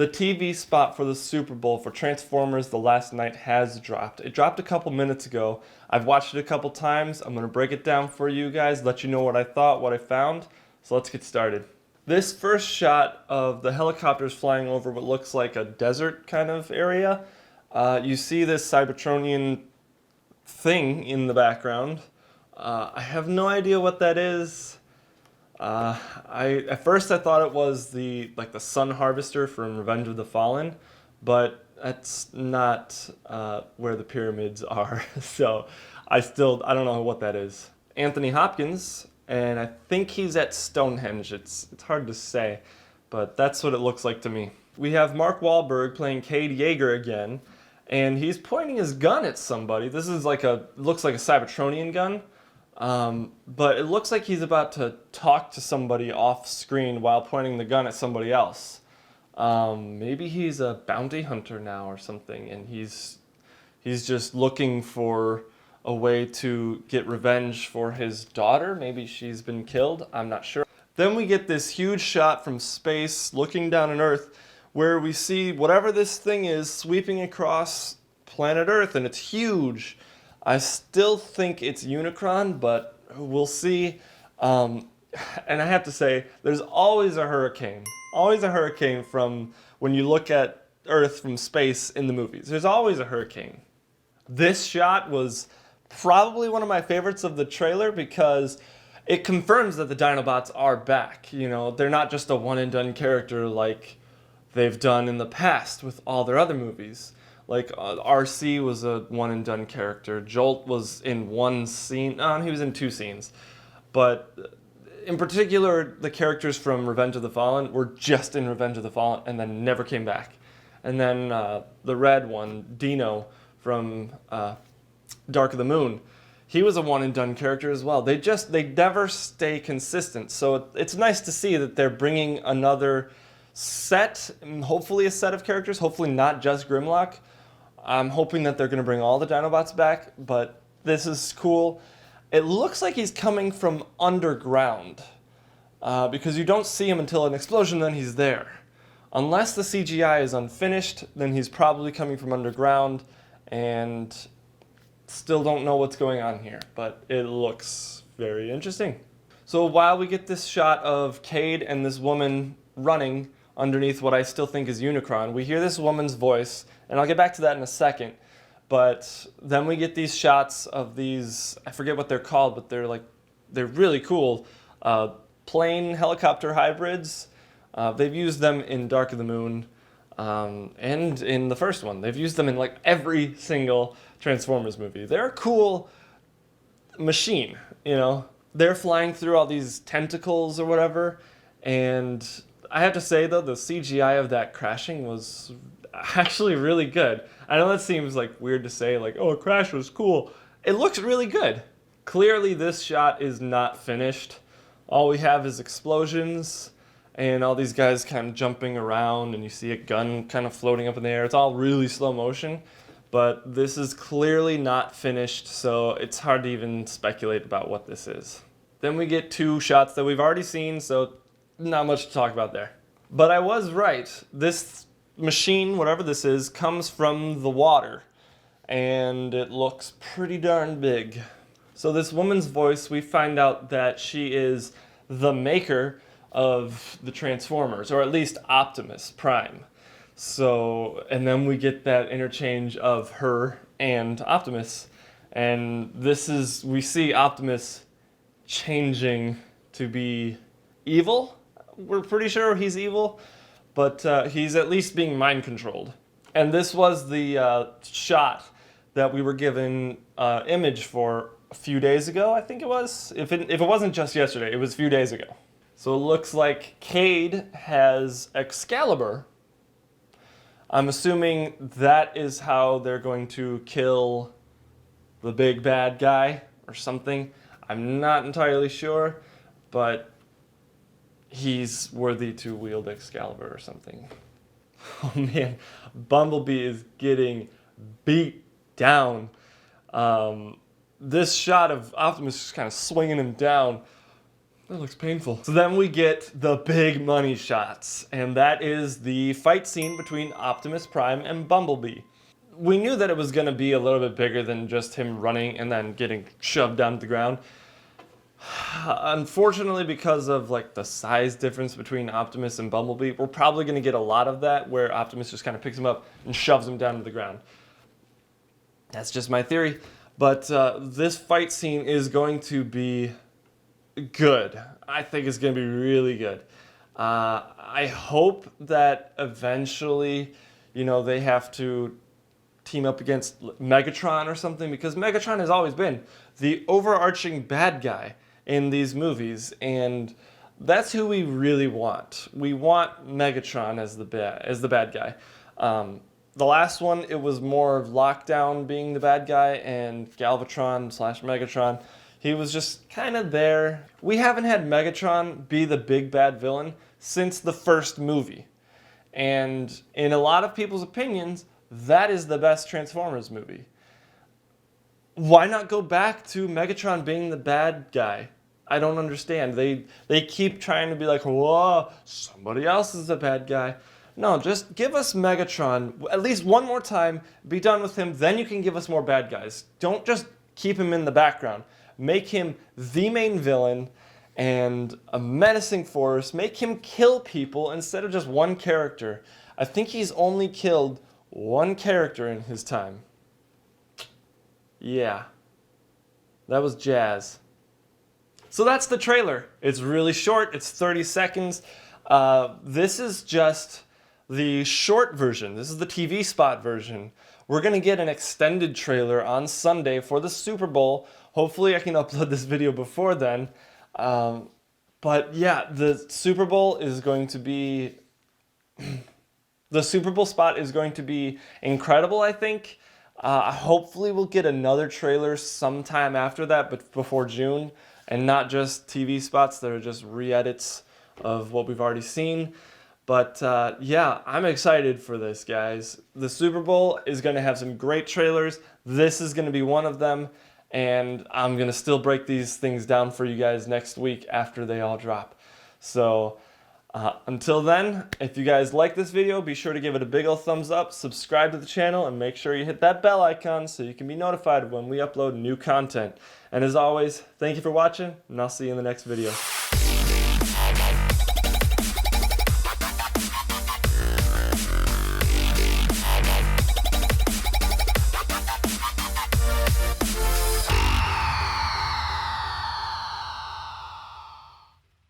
The TV spot for the Super Bowl for Transformers The Last Night has dropped. It dropped a couple minutes ago. I've watched it a couple times. I'm going to break it down for you guys, let you know what I thought, what I found. So let's get started. This first shot of the helicopters flying over what looks like a desert kind of area. You see this Cybertronian thing in the background. I have no idea what that is. At first I thought it was the sun harvester from Revenge of the Fallen, but that's not where the pyramids are. So I don't know what that is. Anthony Hopkins, and I think he's at Stonehenge. It's hard to say, but that's what it looks like to me. We have Mark Wahlberg playing Cade Yeager again, and he's pointing his gun at somebody. This is looks like a Cybertronian gun. But it looks like he's about to talk to somebody off screen while pointing the gun at somebody else. Maybe he's a bounty hunter now or something, and he's just looking for a way to get revenge for his daughter. Maybe she's been killed. I'm not sure. Then we get this huge shot from space looking down on Earth where we see whatever this thing is sweeping across planet Earth, and it's huge. I still think it's Unicron, but we'll see. And I have to say, there's always a hurricane. Always a hurricane from when you look at Earth from space in the movies. There's always a hurricane. This shot was probably one of my favorites of the trailer because it confirms that the Dinobots are back. You know, they're not just a one-and-done character like they've done in the past with all their other movies. Like RC was a one-and-done character. Jolt was in one scene. No, he was in two scenes. But in particular, the characters from Revenge of the Fallen were just in Revenge of the Fallen and then never came back. And then the red one, Dino from Dark of the Moon, he was a one-and-done character as well. They never stay consistent. So it's nice to see that they're bringing another set, hopefully a set of characters, hopefully not just Grimlock. I'm hoping that they're going to bring all the Dinobots back, but this is cool. It looks like he's coming from underground because you don't see him until an explosion, then he's there. Unless the CGI is unfinished, then he's probably coming from underground, and still don't know what's going on here, but it looks very interesting. So while we get this shot of Cade and this woman running underneath what I still think is Unicron, we hear this woman's voice, and I'll get back to that in a second, but then we get these shots of these, I forget what they're called, but they're really cool, plane helicopter hybrids. They've used them in Dark of the Moon and in the first one. They've used them in every single Transformers movie. They're a cool machine, you know. They're flying through all these tentacles or whatever, and I have to say, though, the CGI of that crashing was actually really good. I know that seems weird to say, oh, a crash was cool. It looks really good. Clearly, this shot is not finished. All we have is explosions and all these guys kind of jumping around, and you see a gun kind of floating up in the air. It's all really slow motion, but this is clearly not finished, so it's hard to even speculate about what this is. Then we get two shots that we've already seen, so not much to talk about there. But I was right. This machine, whatever this is, comes from the water, and it looks pretty darn big. So this woman's voice, we find out that she is the maker of the Transformers, or at least Optimus Prime. So, and then we get that interchange of her and Optimus, and we see Optimus changing to be evil. We're pretty sure he's evil, but he's at least being mind controlled. And this was the shot that we were given image for a few days ago, I think it was. If it wasn't just yesterday, it was a few days ago. So it looks like Cade has Excalibur. I'm assuming that is how they're going to kill the big bad guy or something. I'm not entirely sure, but he's worthy to wield Excalibur or something. Oh man, Bumblebee is getting beat down. This shot of Optimus just kind of swinging him down, That looks painful. So then we get the big money shots, and that is the fight scene between Optimus Prime and Bumblebee. We knew that it was going to be a little bit bigger than just him running and then getting shoved down to the ground. Unfortunately, because of like the size difference between Optimus and Bumblebee, we're probably going to get a lot of that where Optimus just kind of picks him up and shoves him down to the ground. That's just my theory. But this fight scene is going to be good. I think it's going to be really good. I hope that eventually, they have to team up against Megatron or something, because Megatron has always been the overarching bad guy in these movies, and that's who we really want. We want Megatron as the bad guy. The last one, it was more of Lockdown being the bad guy, and Galvatron/Megatron, he was just kind of there. We haven't had Megatron be the big bad villain since the first movie. And in a lot of people's opinions, that is the best Transformers movie. Why not go back to Megatron being the bad guy? I don't understand. They keep trying to be like, whoa, somebody else is the bad guy. No, just give us Megatron at least one more time, be done with him, then you can give us more bad guys. Don't just keep him in the background. Make him the main villain and a menacing force. Make him kill people instead of just one character. I think he's only killed one character in his time. Yeah, that was Jazz. So that's the trailer. It's really short. It's 30 seconds. This is just the short version. This is the TV spot version. We're going to get an extended trailer on Sunday for the Super Bowl. Hopefully I can upload this video before then. But yeah, the Super Bowl is going to be... the Super Bowl spot is going to be incredible, I think. Hopefully we'll get another trailer sometime after that, but before June, and not just TV spots that are just re-edits of what we've already seen. But yeah, I'm excited for this, guys. The Super Bowl is going to have some great trailers. This is going to be one of them, and I'm going to still break these things down for you guys next week after they all drop. So until then, if you guys like this video, be sure to give it a big ol' thumbs up, subscribe to the channel, and make sure you hit that bell icon so you can be notified when we upload new content. And as always, thank you for watching, and I'll see you in the next video.